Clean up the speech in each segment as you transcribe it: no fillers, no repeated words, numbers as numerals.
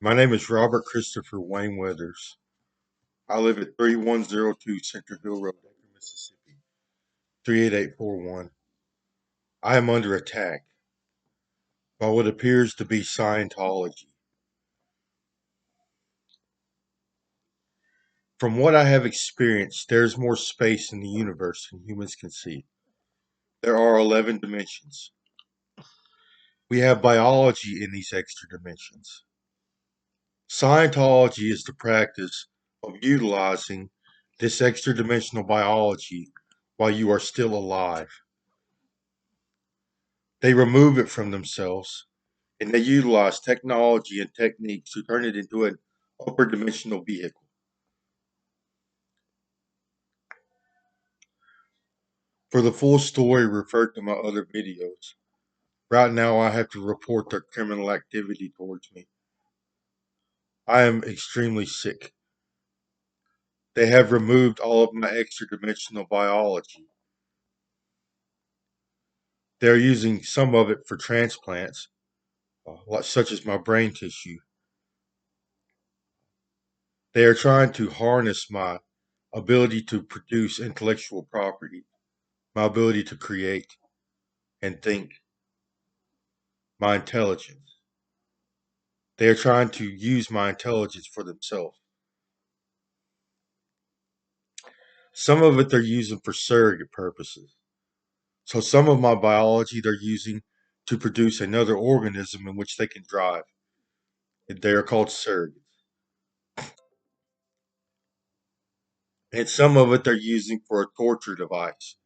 My name is Robert Christopher Wayne Weathers. I live at 3102 Center Hill Road, Acre, Mississippi, 38841. I am under attack by what appears to be Scientology. From what I have experienced, there is more space in the universe than humans can see. There are 11 dimensions. We have biology in these extra dimensions. Scientology is the practice of utilizing this extra dimensional biology while you are still alive. They remove it from themselves and they utilize technology and techniques to turn it into an upper dimensional vehicle. For the full story, refer to my other videos. Right now, I have to report their criminal activity towards me. I am extremely sick. They have removed all of my extra dimensional biology. They're using some of it for transplants, such as my brain tissue. They are trying to harness my ability to produce intellectual property, my ability to create and think, my intelligence. They are trying to use my intelligence for themselves. Some of it they're using for surrogate purposes. So some of my biology they're using to produce another organism in which they can drive. They are called surrogates. And some of it they're using for a torture device.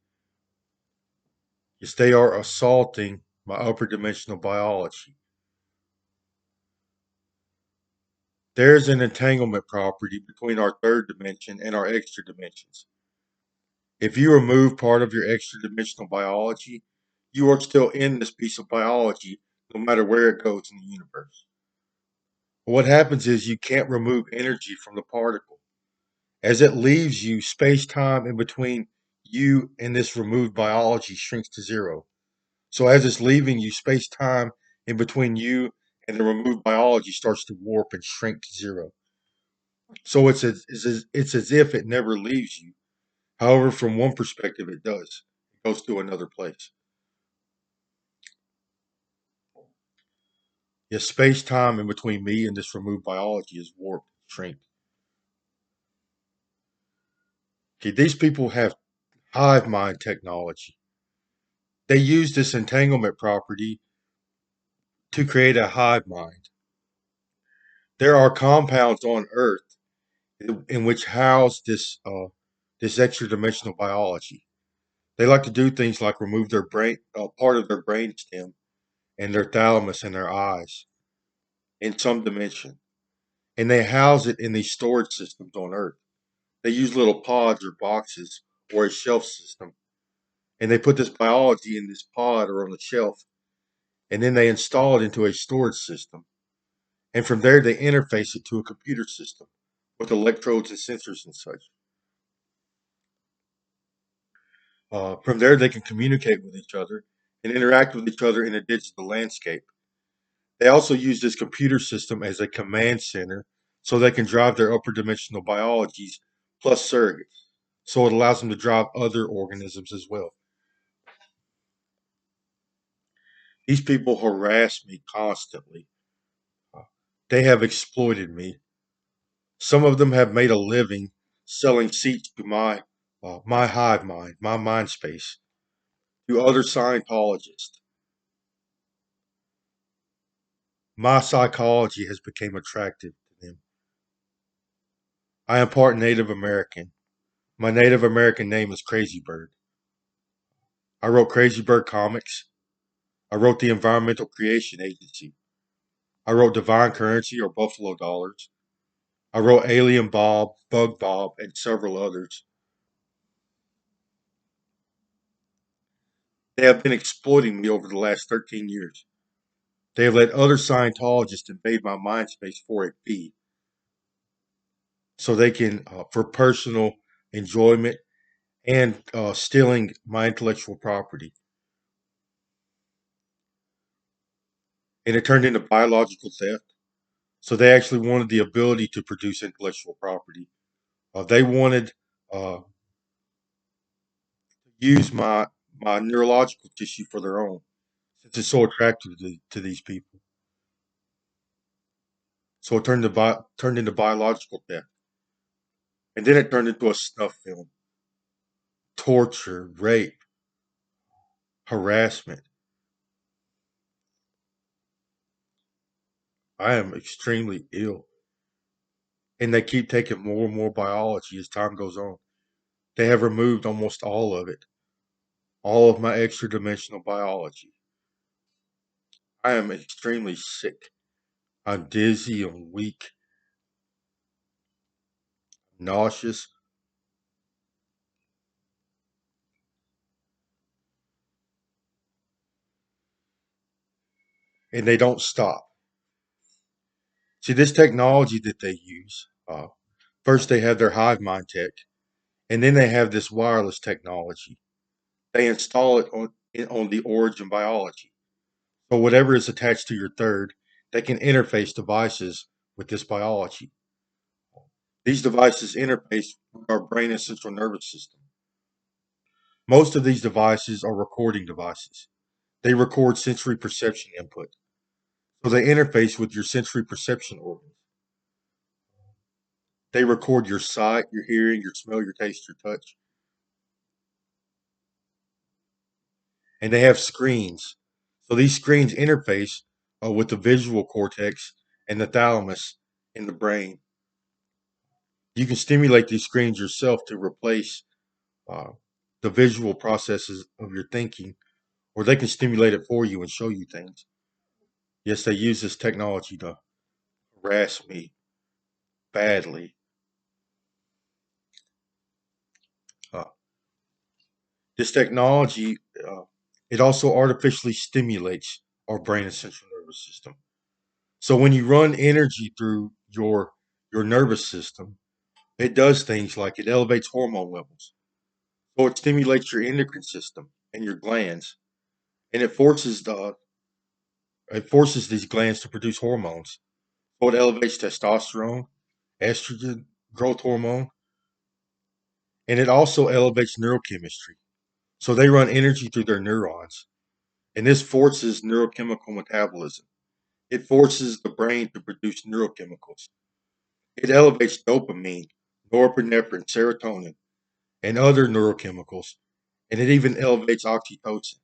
Yes, they are assaulting my upper dimensional biology. There's an entanglement property between our third dimension and our extra dimensions. If you remove part of your extra dimensional biology, you are still in this piece of biology no matter where it goes in the universe. What happens is you can't remove energy from the particle. As it leaves you, space time in between you and this removed biology shrinks to zero. So as it's leaving you, space time in between you and the removed biology starts to warp and shrink to zero. So it's as if it never leaves you. However, from one perspective, it does. It goes to another place. Yes, space time in between me and this removed biology is warped, shrink. Okay, these people have hive mind technology. They use this entanglement property to create a hive mind. There are compounds on Earth in which house this extra dimensional biology. They like to do things like remove their brain, part of their brain stem, and their thalamus and their eyes in some dimension, and they house it in these storage systems on Earth. They use little pods or boxes or a shelf system, and they put this biology in this pod or on the shelf, and then they install it into a storage system. And from there, they interface it to a computer system with electrodes and sensors and such. From there, they can communicate with each other and interact with each other in a digital landscape. They also use this computer system as a command center so they can drive their upper dimensional biologies plus surrogates. So it allows them to drive other organisms as well. These people harass me constantly. Uh, They have exploited me. Some of them have made a living selling seats to my hive mind, my mind space, to other Scientologists. My psychology has become attractive to them. I am part Native American. My Native American name is Crazy Bird. I wrote Crazy Bird comics. I wrote the Environmental Creation Agency. I wrote Divine Currency or Buffalo Dollars. I wrote Alien Bob, Bug Bob, and several others. They have been exploiting me over the last 13 years. They have let other Scientologists invade my mind space for a fee so they can, for personal enjoyment and stealing my intellectual property. And it turned into biological theft, So they actually wanted the ability to produce intellectual property. They wanted to use my neurological tissue for their own, since it's so attractive to these people. So it turned into biological death, and then it turned into a snuff film, torture, rape, harassment. I am extremely ill, and they keep taking more and more biology as time goes on. They have removed almost all of it, all of my extra dimensional biology. I am extremely sick. I'm dizzy, I'm weak, nauseous, and they don't stop. See, this technology that they use, first they have their hive mind tech, and then they have this wireless technology. They install it on the origin biology. So whatever is attached to your third, they can interface devices with this biology. These devices interface with our brain and central nervous system. Most of these devices are recording devices. They record sensory perception input. So they interface with your sensory perception organs. They record your sight, your hearing, your smell, your taste, your touch. And they have screens. So these screens interface with the visual cortex and the thalamus in the brain. You can stimulate these screens yourself to replace uh, the visual processes of your thinking, or they can stimulate it for you and show you things. Yes, they use this technology to harass me badly. Uh, this technology, uh, it also artificially stimulates our brain and central nervous system. So when you run energy through your nervous system, it does things like it elevates hormone levels. So it stimulates your endocrine system and your glands, and it forces these glands to produce hormones. So it elevates testosterone, estrogen, growth hormone, and it also elevates neurochemistry. So they run energy through their neurons, and this forces neurochemical metabolism. It forces the brain to produce neurochemicals. It elevates dopamine, norepinephrine, serotonin, and other neurochemicals, and it even elevates oxytocin.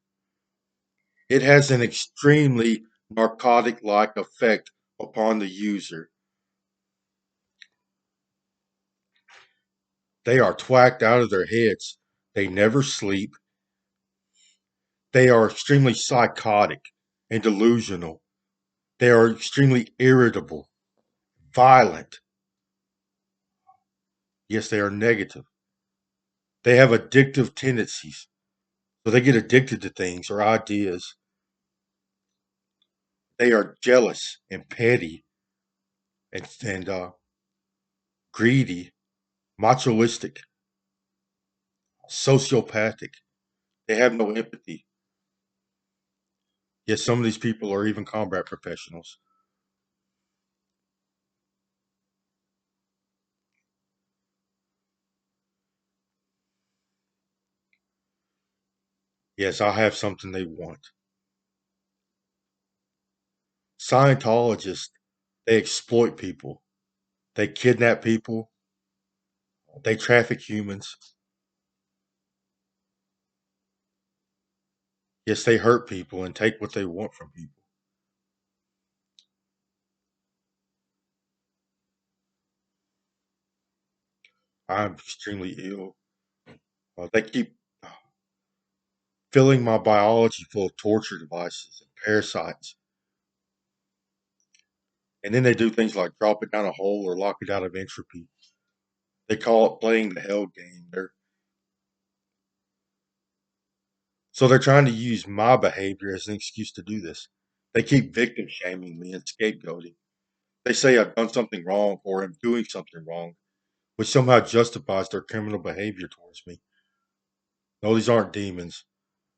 It has an extremely narcotic like effect upon the user. They are twacked out of their heads. They never sleep. They are extremely psychotic and delusional. They are extremely irritable, violent. Yes, they are negative. They have addictive tendencies. So they get addicted to things or ideas. They are jealous and petty and greedy, machoistic, sociopathic. They have no empathy. Yet some of these people are even combat professionals. Yes, I have something they want. Scientologists, they exploit people. They kidnap people. They traffic humans. Yes, they hurt people and take what they want from people. I'm extremely ill. They keep filling my biology full of torture devices and parasites. And then they do things like drop it down a hole or lock it out of entropy. They call it playing the hell game. So they're trying to use my behavior as an excuse to do this. They keep victim shaming me and scapegoating. They say I've done something wrong or am doing something wrong, which somehow justifies their criminal behavior towards me. No, these aren't demons.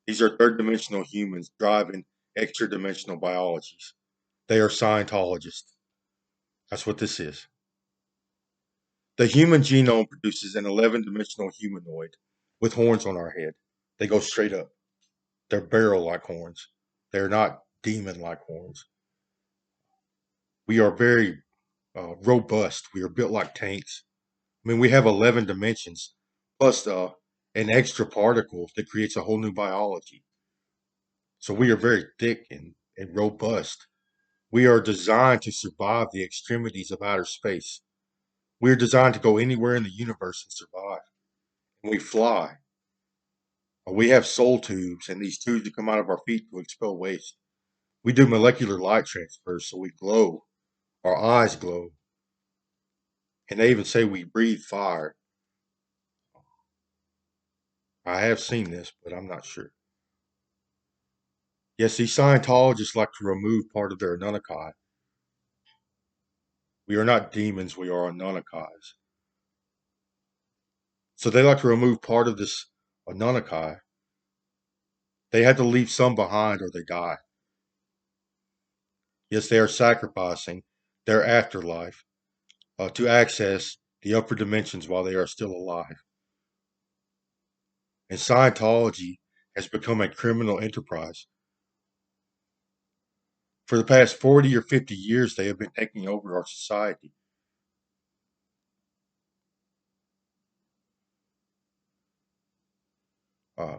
These are third dimensional humans driving extra dimensional biologies. They are Scientologists. That's what this is. The human genome produces an 11-dimensional humanoid with horns on our head. They go straight up. They're barrel-like horns. They're not demon-like horns. We are very robust. We are built like tanks. I mean, we have 11 dimensions plus an extra particle that creates a whole new biology. So we are very thick and robust. We are designed to survive the extremities of outer space. We are designed to go anywhere in the universe and survive. And we fly. We have soul tubes, and these tubes that come out of our feet to expel waste. We do molecular light transfer, so we glow. Our eyes glow. And they even say we breathe fire. I have seen this, but I'm not sure. Yes, these Scientologists like to remove part of their Anunnaki. We are not demons, we are Anunnakis. So they like to remove part of this Anunnaki. They had to leave some behind or they die. Yes, they are sacrificing their afterlife to access the upper dimensions while they are still alive. And Scientology has become a criminal enterprise. For the past 40 or 50 years, they have been taking over our society. Uh,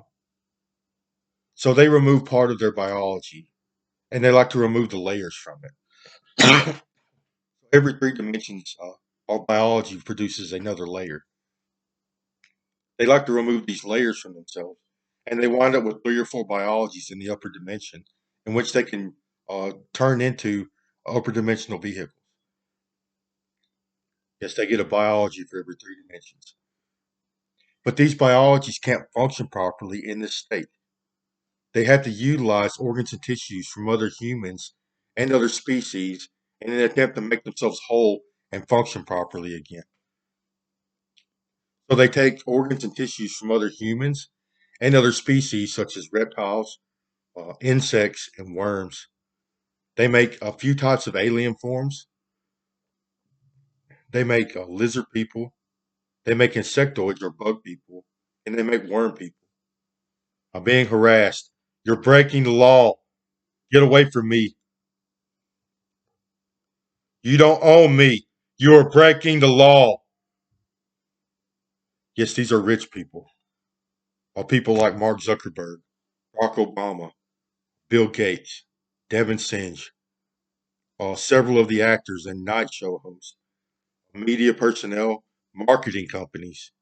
so they remove part of their biology, and they like to remove the layers from it. Every 3 dimensions, our biology produces another layer. They like to remove these layers from themselves, and they wind up with 3 or 4 biologies in the upper dimension, in which they can turn into upper dimensional vehicles. Yes, they get a biology for every 3 dimensions. But these biologies can't function properly in this state. They have to utilize organs and tissues from other humans and other species in an attempt to make themselves whole and function properly again. So they take organs and tissues from other humans and other species, such as reptiles, insects, and worms. They make a few types of alien forms. They make lizard people. They make insectoids or bug people. And they make worm people. I'm being harassed. You're breaking the law. Get away from me. You don't own me. You are breaking the law. Yes, these are rich people. People like Mark Zuckerberg, Barack Obama, Bill Gates, Devin Singe, several of the actors and night show hosts, media personnel, marketing companies,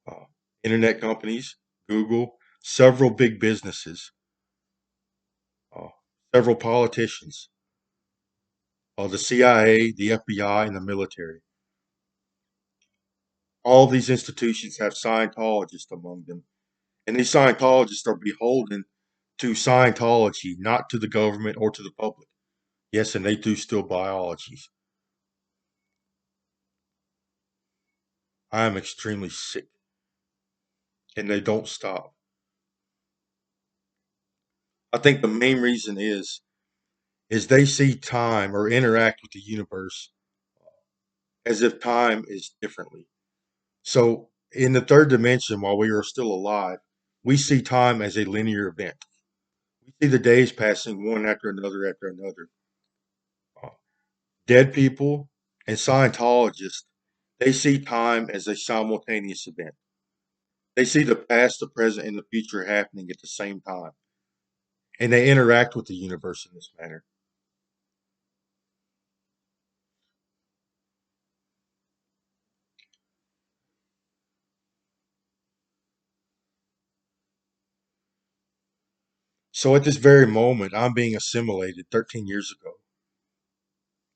uh, internet companies, Google, several big businesses, uh, several politicians, the CIA, the FBI, and the military. All these institutions have Scientologists among them, and these Scientologists are beholden to Scientology, not to the government or to the public. Yes, and they do steal biologies. I am extremely sick, and they don't stop. I think the main reason is they see time or interact with the universe as if time is differently. So in the third dimension, while we are still alive, we see time as a linear event. We see the days passing one after another after another. Uh, Dead people and Scientologists, they see time as a simultaneous event. They see the past, the present, and the future happening at the same time. And they interact with the universe in this manner. So at this very moment, I'm being assimilated 13 years ago.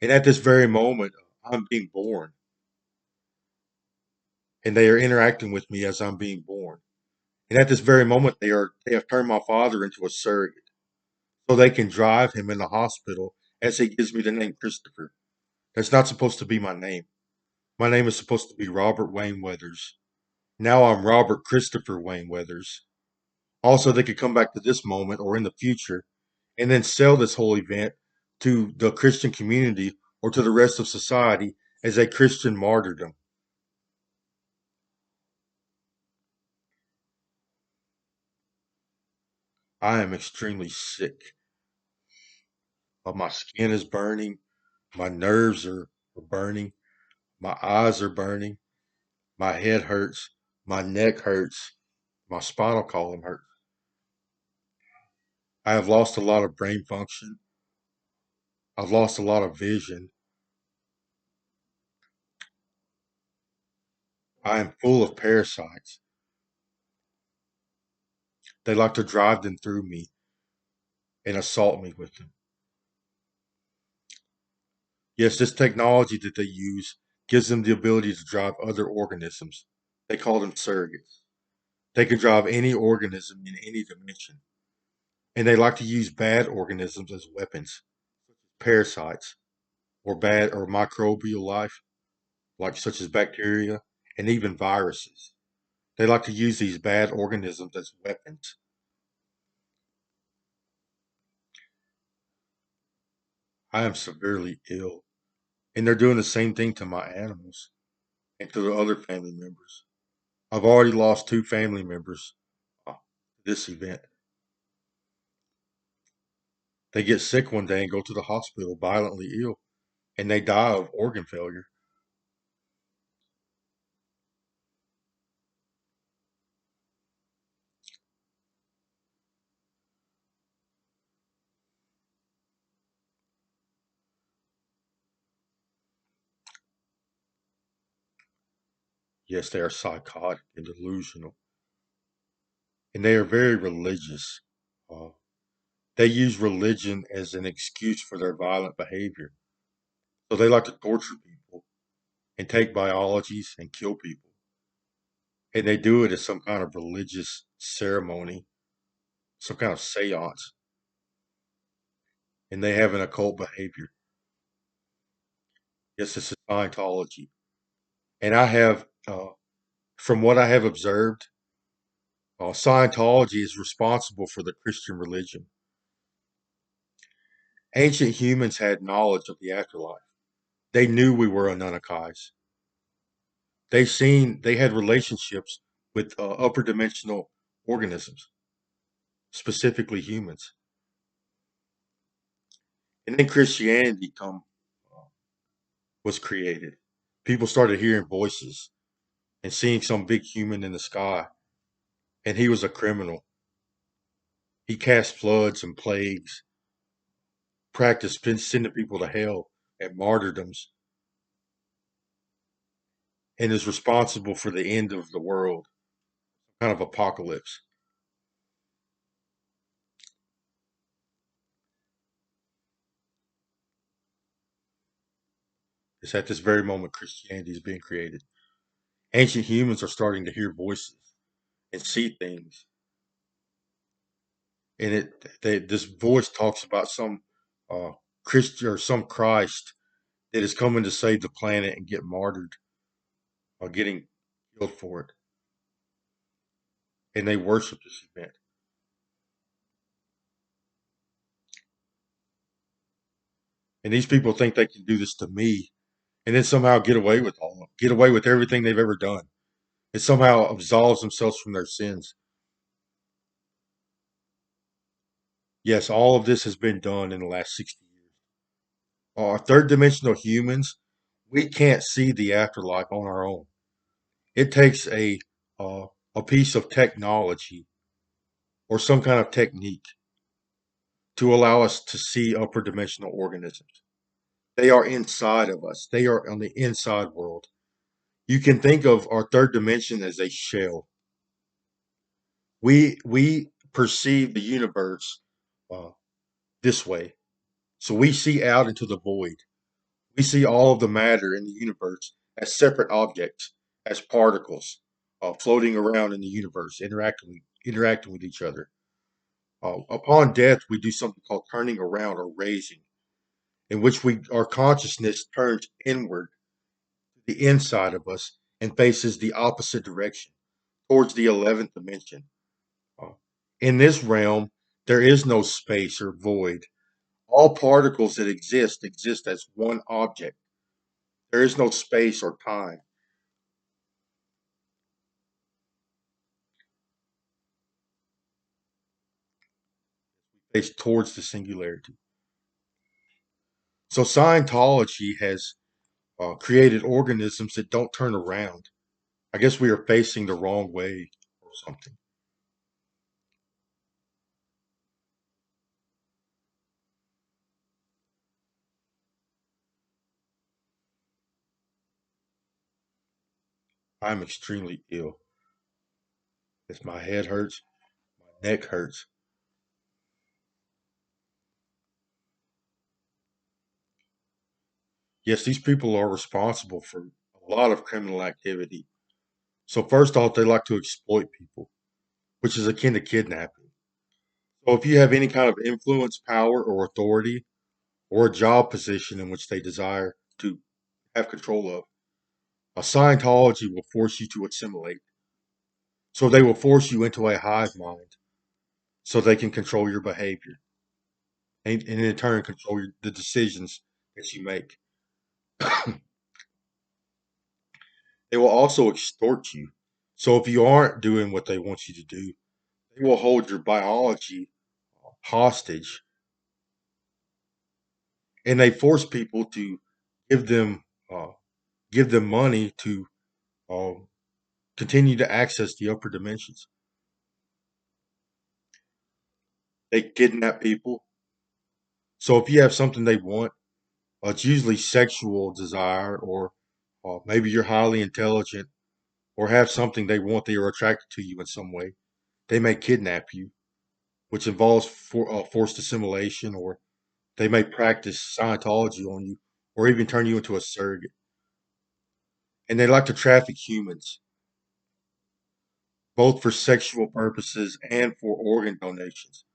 And at this very moment, I'm being born. And they are interacting with me as I'm being born. And at this very moment, they have turned my father into a surrogate so they can drive him in the hospital as he gives me the name Christopher. That's not supposed to be my name. My name is supposed to be Robert Wayne Weathers. Now I'm Robert Christopher Wayne Weathers. Also, they could come back to this moment or in the future and then sell this whole event to the Christian community or to the rest of society as a Christian martyrdom. I am extremely sick. My skin is burning. My nerves are burning. My eyes are burning. My head hurts. My neck hurts. My spinal column hurts. I have lost a lot of brain function. I've lost a lot of vision. I am full of parasites. They like to drive them through me and assault me with them. Yes, this technology that they use gives them the ability to drive other organisms. They call them surrogates. They can drive any organism in any dimension. And they like to use bad organisms as weapons, parasites, or bad or microbial life, like such as bacteria and even viruses. They like to use these bad organisms as weapons. I am severely ill. And they're doing the same thing to my animals and to the other family members. I've already lost two family members to this event. They get sick one day and go to the hospital violently ill, and they die of organ failure. Yes, they are psychotic and delusional, and they are very religious. Uh, they use religion as an excuse for their violent behavior. So they like to torture people and take biologies and kill people. And they do it as some kind of religious ceremony, some kind of seance, and they have an occult behavior. Yes, this is Scientology. And I have, from what I have observed, Scientology is responsible for the Christian religion. Ancient humans had knowledge of the afterlife. They knew we were Anunnakis. They had relationships with upper dimensional organisms, specifically humans. And then Christianity uh, was created. People started hearing voices and seeing some big human in the sky, and he was a criminal. He cast floods and plagues, practiced sending people to hell and martyrdoms, and is responsible for the end of the world, kind of apocalypse. It's at this very moment Christianity is being created. Ancient humans are starting to hear voices and see things, and this voice talks about some uh, Christian or some Christ that is coming to save the planet and get martyred or getting killed for it, and they worship this event. And these people think they can do this to me, and then somehow get away with everything they've ever done, and somehow absolves themselves from their sins. Yes, all of this has been done in the last 60 years. Third dimensional humans, we can't see the afterlife on our own. It takes uh, a piece of technology or some kind of technique to allow us to see upper dimensional organisms. They are inside of us. They are on the inside world. You can think of our third dimension as a shell. We perceive the universe uh, this way. So we see out into the void. We see all of the matter in the universe as separate objects, as particles floating around in the universe, interacting with each other. Upon death, we do something called turning around or raising, in which our consciousness turns inward, the inside of us, and faces the opposite direction towards the 11th dimension. Uh, in this realm, there is no space or void. All particles that exist as one object. There is no space or time. It's towards the singularity. So Scientology has created organisms that don't turn around. I guess we are facing the wrong way or something. I'm extremely ill. As my head hurts, my neck hurts. Yes, these people are responsible for a lot of criminal activity. So first off, they like to exploit people, which is akin to kidnapping. So if you have any kind of influence, power, or authority, or a job position in which they desire to have control of, a Scientology will force you to assimilate. So they will force you into a hive mind so they can control your behavior and in turn control the decisions that you make. They will also extort you. So if you aren't doing what they want you to do, they will hold your biology hostage, and they force people to give them uh, give them money to uh, continue to access the upper dimensions. They kidnap people. So if you have something they want, it's usually sexual desire, or maybe you're highly intelligent, or have something they want, they are attracted to you in some way. They may kidnap you, which involves forced assimilation, or they may practice Scientology on you, or even turn you into a surrogate. And they like to traffic humans, both for sexual purposes and for organ donations.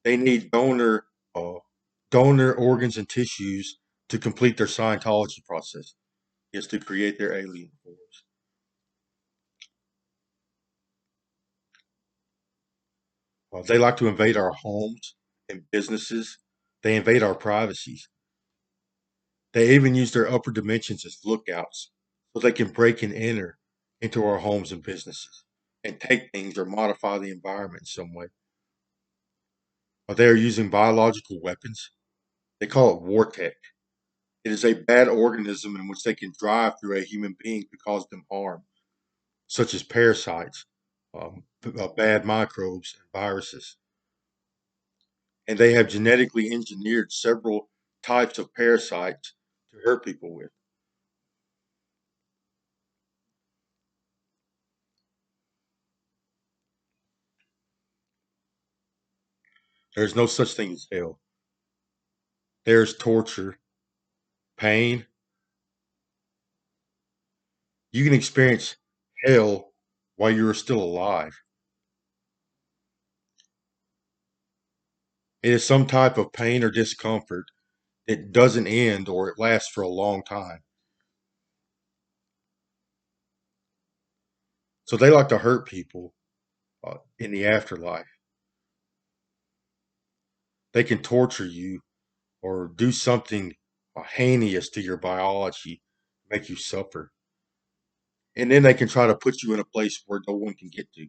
They need uh, donor organs and tissues to complete their Scientology process, is to create their alien forms. They like to invade our homes and businesses. They invade our privacies. They even use their upper dimensions as lookouts so they can break and enter into our homes and businesses and take things or modify the environment in some way. They are using biological weapons. They call it war tech. It is a bad organism in which they can drive through a human being to cause them harm, such as parasites, bad microbes, and viruses. And they have genetically engineered several types of parasites to hurt people with. There is no such thing as hell. There is torture, pain. You can experience hell while you are still alive. It is some type of pain or discomfort that doesn't end or it lasts for a long time. So they like to hurt people in the afterlife. They can torture you or do something heinous to your biology, make you suffer. And then they can try to put you in a place where no one can get to,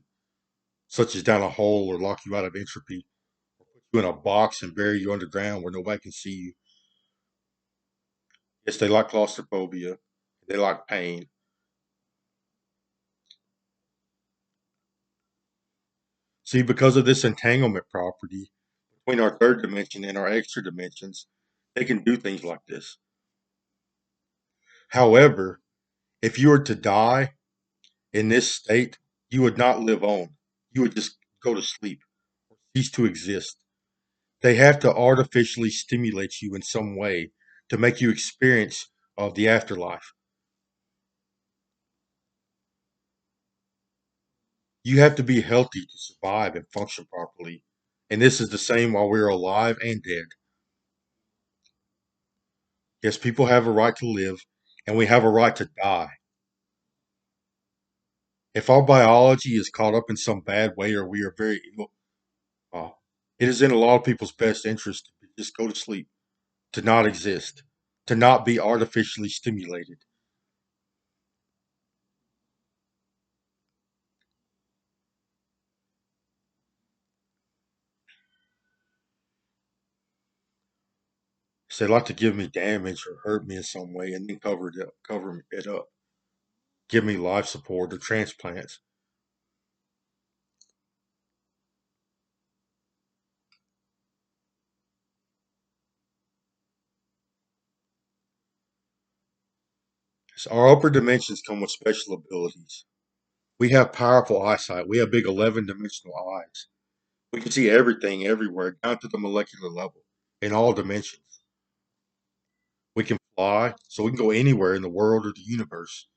such as down a hole or lock you out of entropy, put you in a box and bury you underground where nobody can see you. Yes, they like claustrophobia. They like pain. See, because of this entanglement property between our third dimension and our extra dimensions, they can do things like this. However, if you were to die in this state, you would not live on. You would just go to sleep, cease to exist. They have to artificially stimulate you in some way to make you experience the afterlife. You have to be healthy to survive and function properly. And this is the same while we're alive and dead. Yes, people have a right to live, and we have a right to die. If our biology is caught up in some bad way or we are very ill, uh, it is in a lot of people's best interest to just go to sleep, to not exist, to not be artificially stimulated. So they like to give me damage or hurt me in some way and then cover it up, give me life support or transplants. So our upper dimensions come with special abilities. We have powerful eyesight. We have big 11-dimensional eyes. We can see everything everywhere, down to the molecular level, in all dimensions. We can fly, so we can go anywhere in the world or the universe.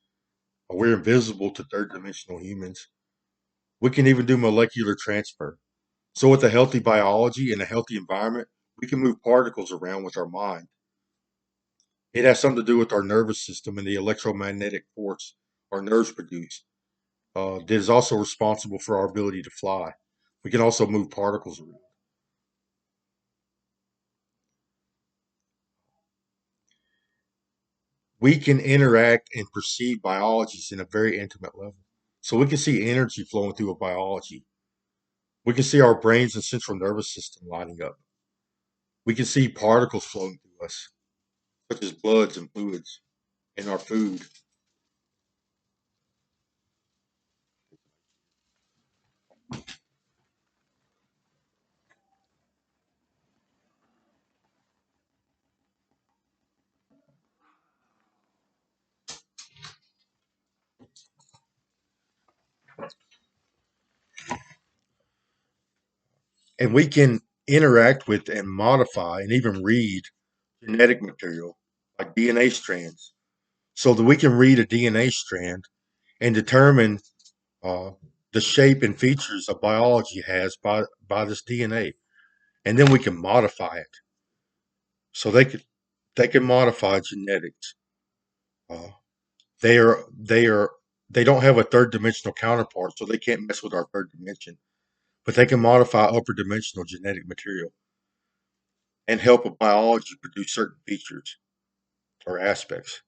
We're invisible to third dimensional humans. We can even do molecular transfer. So, with a healthy biology and a healthy environment, we can move particles around with our mind. It has something to do with our nervous system and the electromagnetic force our nerves produce. That is also responsible for our ability to fly. We can also move particles around. We can interact and perceive biologies in a very intimate level. So we can see energy flowing through a biology. We can see our brains and central nervous system lining up. We can see particles flowing through us, such as bloods and fluids in our food. And we can interact with and modify and even read genetic material like DNA strands so that we can read a DNA strand and determine uh, the shape and features of biology has by this DNA. And then we can modify it. So they can modify genetics. Uh, they are they don't have a third dimensional counterpart, so they can't mess with our third dimension. But they can modify upper dimensional genetic material and help a biology produce certain features or aspects.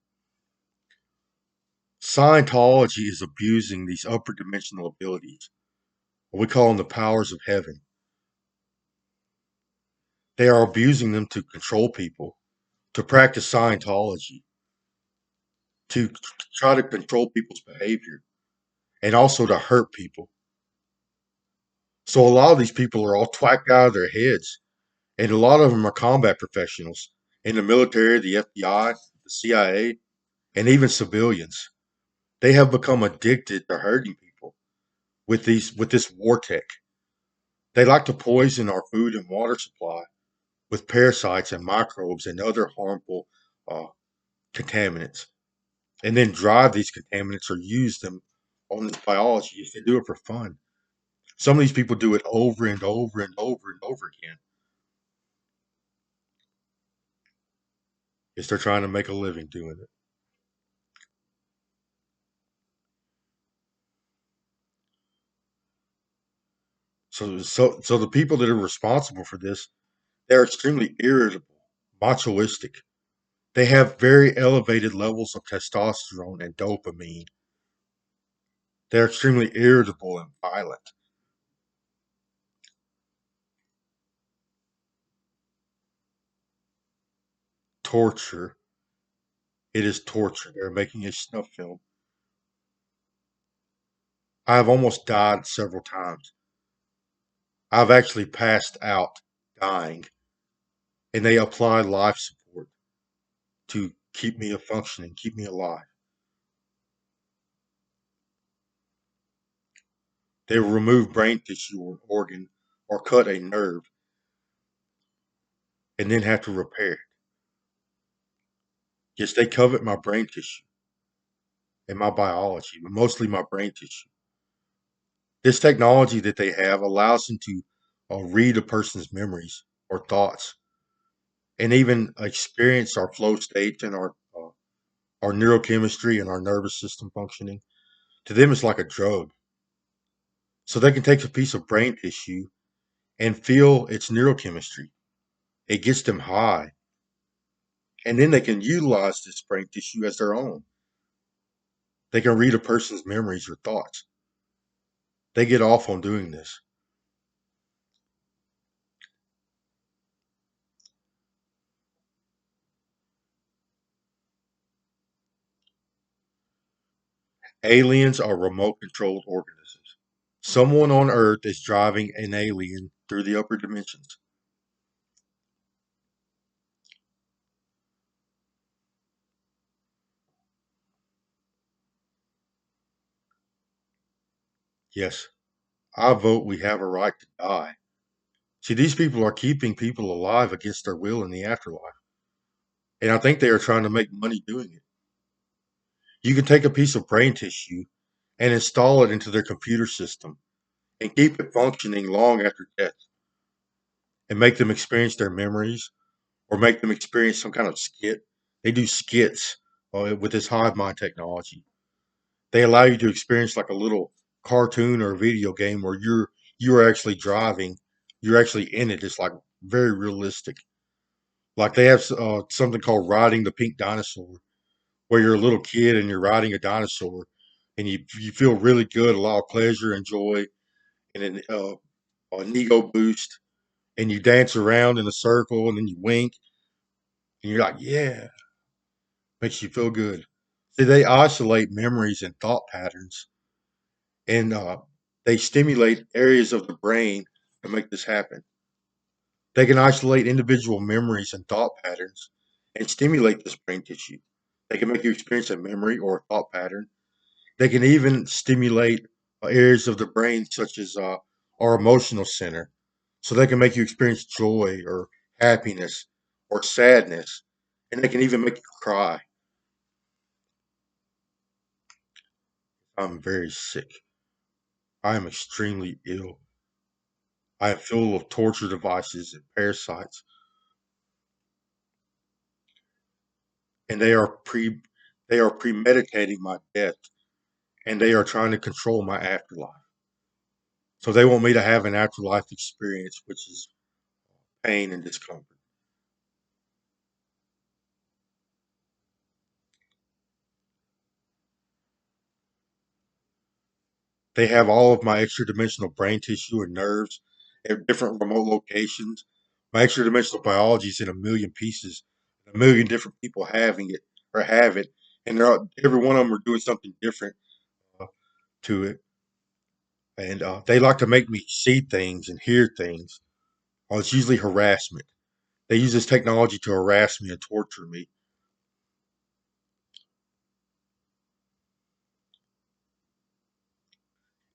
Scientology is abusing these upper dimensional abilities. We call them the powers of heaven. They are abusing them to control people, to practice Scientology, to try to control people's behavior, and also to hurt people. So a lot of these people are all twacked out of their heads, and a lot of them are combat professionals in the military, the FBI, the CIA, and even civilians. They have become addicted to hurting people with this war tech. They like to poison our food and water supply with parasites and microbes and other harmful uh, contaminants, and then drive these contaminants or use them on this biology. If they do it for fun, some of these people do it over and over and over and over again. Is they're trying to make a living doing it. So the people that are responsible for this, they're extremely irritable, machoistic. They have very elevated levels of testosterone and dopamine. They're extremely irritable and violent. Torture. It is torture. They're making a snuff film. I have almost died several times. I've actually passed out dying, and they apply life support to keep me functioning, keep me alive. They will remove brain tissue or organ or cut a nerve and then have to repair it. Yes, they covet my brain tissue and my biology, but mostly my brain tissue. This technology that they have allows them to read a person's memories or thoughts and even experience our flow states and our neurochemistry and our nervous system functioning. To them, it's like a drug. So they can take a piece of brain tissue and feel its neurochemistry. It gets them high. And then they can utilize this brain tissue as their own. They can read a person's memories or thoughts. They get off on doing this. Aliens are remote controlled organisms. Someone on Earth is driving an alien through the upper dimensions. Yes, I vote we have a right to die. See, these people are keeping people alive against their will in the afterlife. And I think they are trying to make money doing it. You can take a piece of brain tissue and install it into their computer system and keep it functioning long after death and make them experience their memories or make them experience some kind of skit. They do skits with this hive mind technology. They allow you to experience like a little cartoon or a video game where you're actually driving, you're actually in it. It's like very realistic. Like they have something called riding the pink dinosaur, where you're a little kid and you're riding a dinosaur, and you feel really good, a lot of pleasure and joy, and an ego boost, and you dance around in a circle, and then you wink, and you're like, yeah, makes you feel good. See, they isolate memories and thought patterns, and they stimulate areas of the brain to make this happen. They can isolate individual memories and thought patterns and stimulate this brain tissue. They can make you experience a memory or a thought pattern. They can even stimulate areas of the brain, such as our emotional center. So they can make you experience joy or happiness or sadness. And they can even make you cry. I'm very sick. I am extremely ill. I am full of torture devices and parasites. And they are premeditating my death, and they are trying to control my afterlife. So they want me to have an afterlife experience, which is pain and discomfort. They have all of my extra dimensional brain tissue and nerves at different remote locations. My extra dimensional biology is in a million pieces. A million different people having it or have it, and every one of them are doing something different uh, to it. And they like to make me see things and hear things. It's usually harassment. They use this technology to harass me and torture me.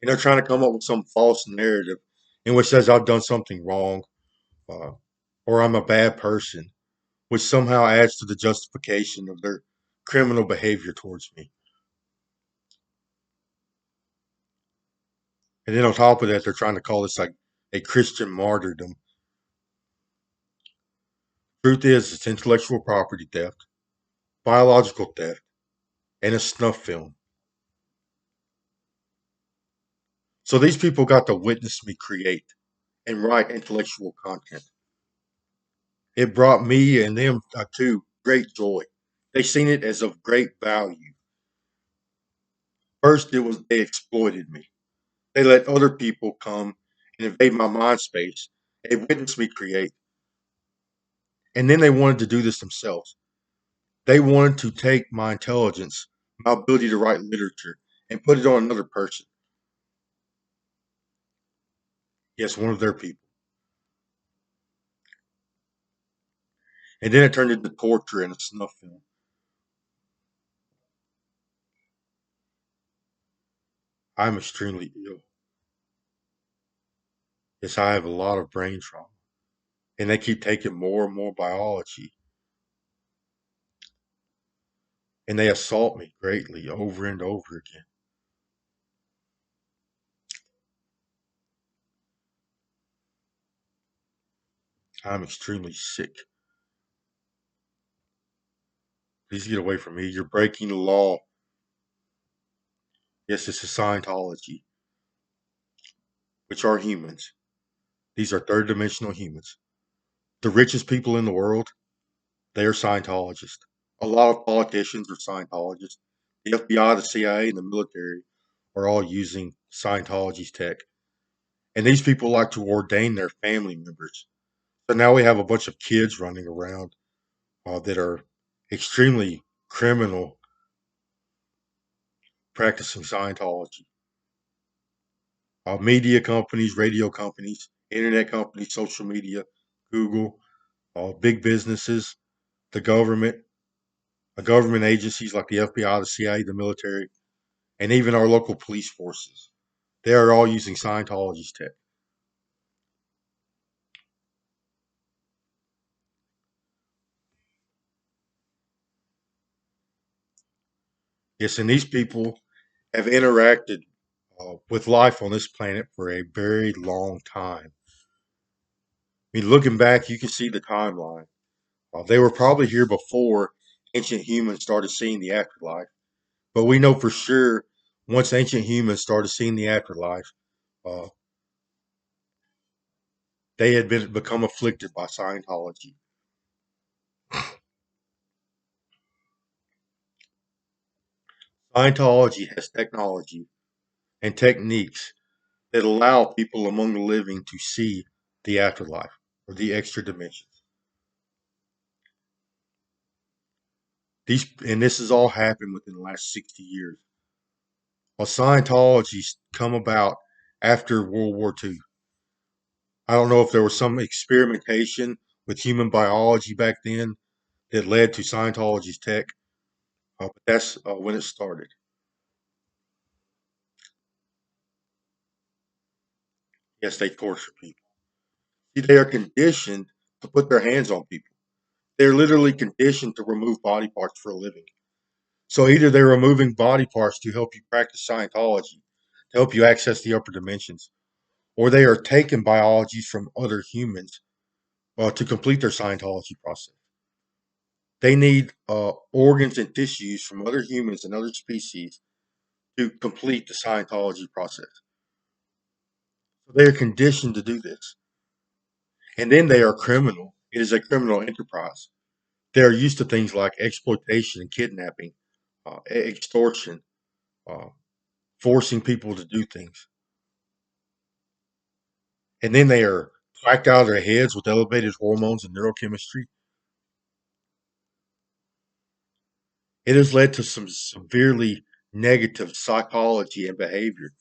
And they're trying to come up with some false narrative in which says I've done something wrong uh, or I'm a bad person, which somehow adds to the justification of their criminal behavior towards me. And then on top of that, they're trying to call this like a Christian martyrdom. Truth is, it's intellectual property theft, biological theft, and a snuff film. So these people got to witness me create and write intellectual content. It brought me and them to great joy. They seen it as of great value. First, it was they exploited me. They let other people come and invade my mind space. They witnessed me create. And then they wanted to do this themselves. They wanted to take my intelligence, my ability to write literature, and put it on another person. Yes, one of their people. And then it turned into torture and a snuff film. I'm extremely ill. Yes, I have a lot of brain trauma. And they keep taking more and more biology. And they assault me greatly over and over again. I'm extremely sick. Please get away from me. You're breaking the law. Yes, this is Scientology, which are humans. These are third dimensional humans. The richest people in the world, they are Scientologists. A lot of politicians are Scientologists. The FBI, the CIA, and the military are all using Scientology's tech. And these people like to ordain their family members. So now we have a bunch of kids running around that are extremely criminal practicing Scientology. Media companies, radio companies, internet companies, social media, Google, big businesses, the government agencies like the FBI, the CIA, the military, and even our local police forces. They are all using Scientology's tech. Yes, and these people have interacted with life on this planet for a very long time. I mean, looking back, you can see the timeline. They were probably here before ancient humans started seeing the afterlife. But we know for sure once ancient humans started seeing the afterlife, uh, they had become afflicted by Scientology. Scientology has technology and techniques that allow people among the living to see the afterlife or the extra dimensions. This has all happened within the last 60 years. Well, Scientology's come about after World War II. I don't know if there was some experimentation with human biology back then that led to Scientology's tech, but that's when it started. Yes, they torture people. See, they are conditioned to put their hands on people. They're literally conditioned to remove body parts for a living. So either they're removing body parts to help you practice Scientology, to help you access the upper dimensions, or they are taking biologies from other humans to complete their Scientology process. They need organs and tissues from other humans and other species to complete the Scientology process. So they are conditioned to do this. And then they are criminal. It is a criminal enterprise. They are used to things like exploitation and kidnapping, extortion, uh, forcing people to do things. And then they are whacked out of their heads with elevated hormones and neurochemistry. It has led to some severely negative psychology and behavior.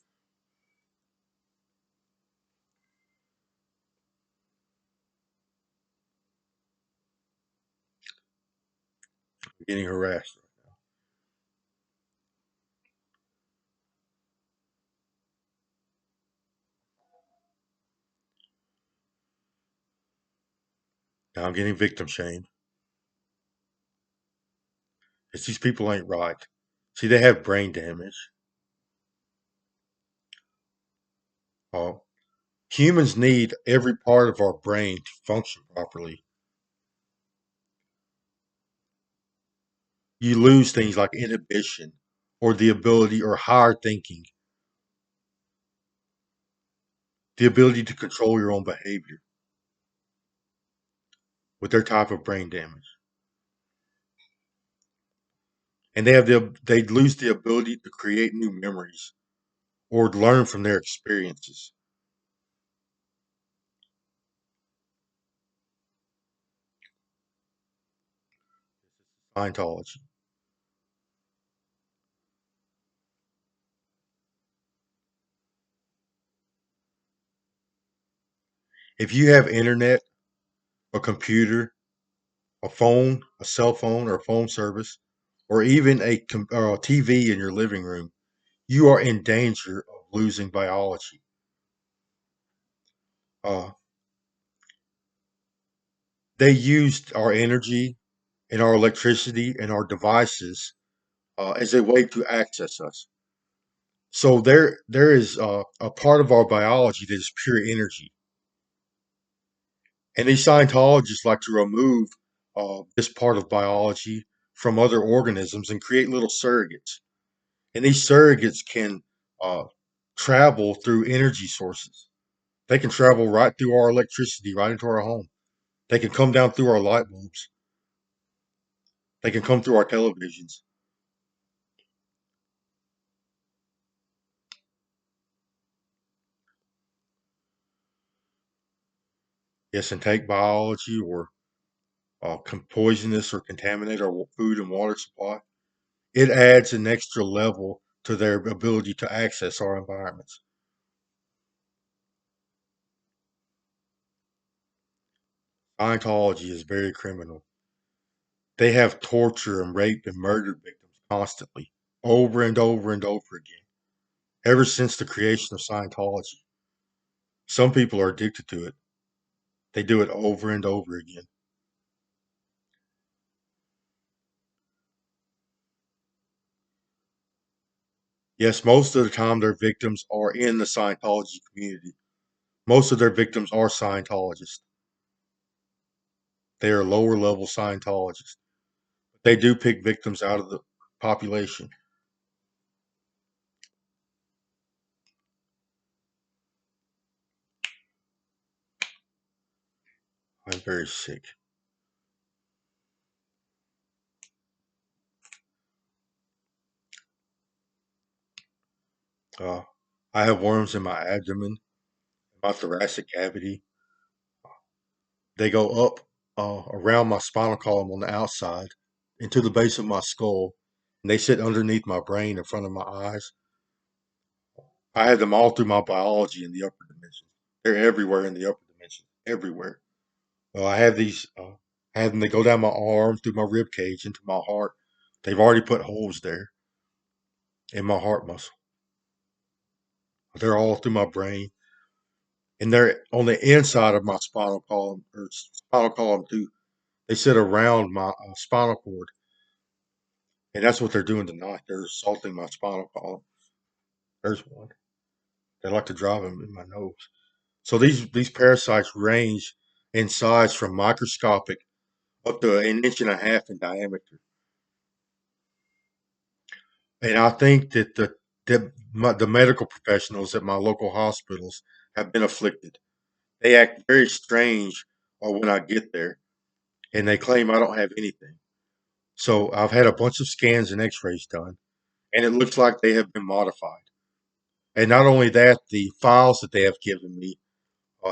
Getting harassed. Now I'm getting victim shamed. It's these people ain't right. See, they have brain damage. Uh, Humans need every part of our brain to function properly. You lose things like inhibition or the ability or higher thinking, the ability to control your own behavior with their type of brain damage. And they lose the ability to create new memories or learn from their experiences. Scientology. If you have internet, a computer, a phone, a cell phone or a phone service, or even a TV in your living room, you are in danger of losing biology. Uh, they used our energy and our electricity and our devices as a way to access us. So there is a part of our biology that is pure energy, and these Scientologists like to remove this part of biology from other organisms and create little surrogates. And these surrogates can uh, travel through energy sources. They can travel right through our electricity, right into our home. They can come down through our light bulbs. They can come through our televisions. Yes, and take biology or poisonous or contaminate our food and water supply. It adds an extra level to their ability to access our environments. Scientology is very criminal. They have torture and rape and murder victims constantly, over and over and over again, ever since the creation of Scientology. Some people are addicted to it. They do it over and over again. Yes, most of the time their victims are in the Scientology community. Most of their victims are Scientologists. They are lower level Scientologists. They do pick victims out of the population. I'm very sick. Uh, I have worms in my abdomen, my thoracic cavity. They go up around my spinal column on the outside into the base of my skull, and they sit underneath my brain in front of my eyes. I had them all through my biology in the upper dimensions. They're everywhere in the upper dimension, everywhere. I have these. I have them. They go down my arm, through my rib cage, into my heart. They've already put holes there in my heart muscle. They're all through my brain, and they're on the inside of my spinal column, or spinal column too. They sit around my spinal cord, and that's what they're doing tonight. They're assaulting my spinal column. There's one. They like to drive them in my nose. So these parasites range in size from microscopic up to an inch and a half in diameter. And I think that the medical professionals at my local hospitals have been afflicted. They act very strange when I get there, and they claim I don't have anything. So I've had a bunch of scans and X-rays done, and it looks like they have been modified. And not only that, the files that they have given me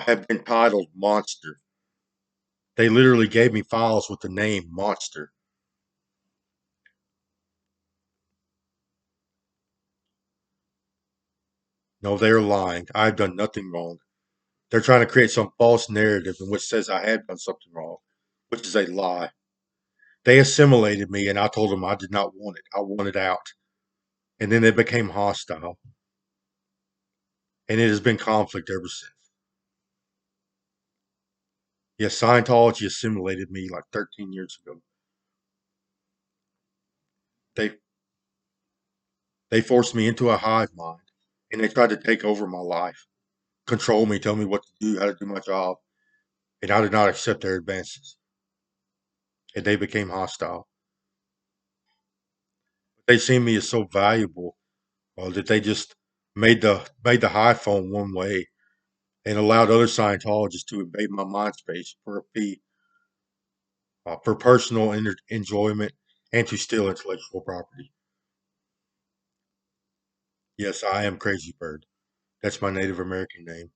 have been titled Monster. They literally gave me files with the name Monster. No, they're lying. I've done nothing wrong. They're trying to create some false narrative in which says I have done something wrong, which is a lie. They assimilated me, and I told them I did not want it. I wanted out. And then they became hostile, and it has been conflict ever since. Yes, Scientology assimilated me like 13 years ago. They they forced me into a hive mind, and they tried to take over my life, control me, tell me what to do, how to do my job, and I did not accept their advances, and they became hostile. They seen me as so valuable that they just made the hive phone one way and allowed other Scientologists to invade my mind space for a fee, for personal enjoyment, and to steal intellectual property. Yes, I am Crazy Bird. That's my Native American name.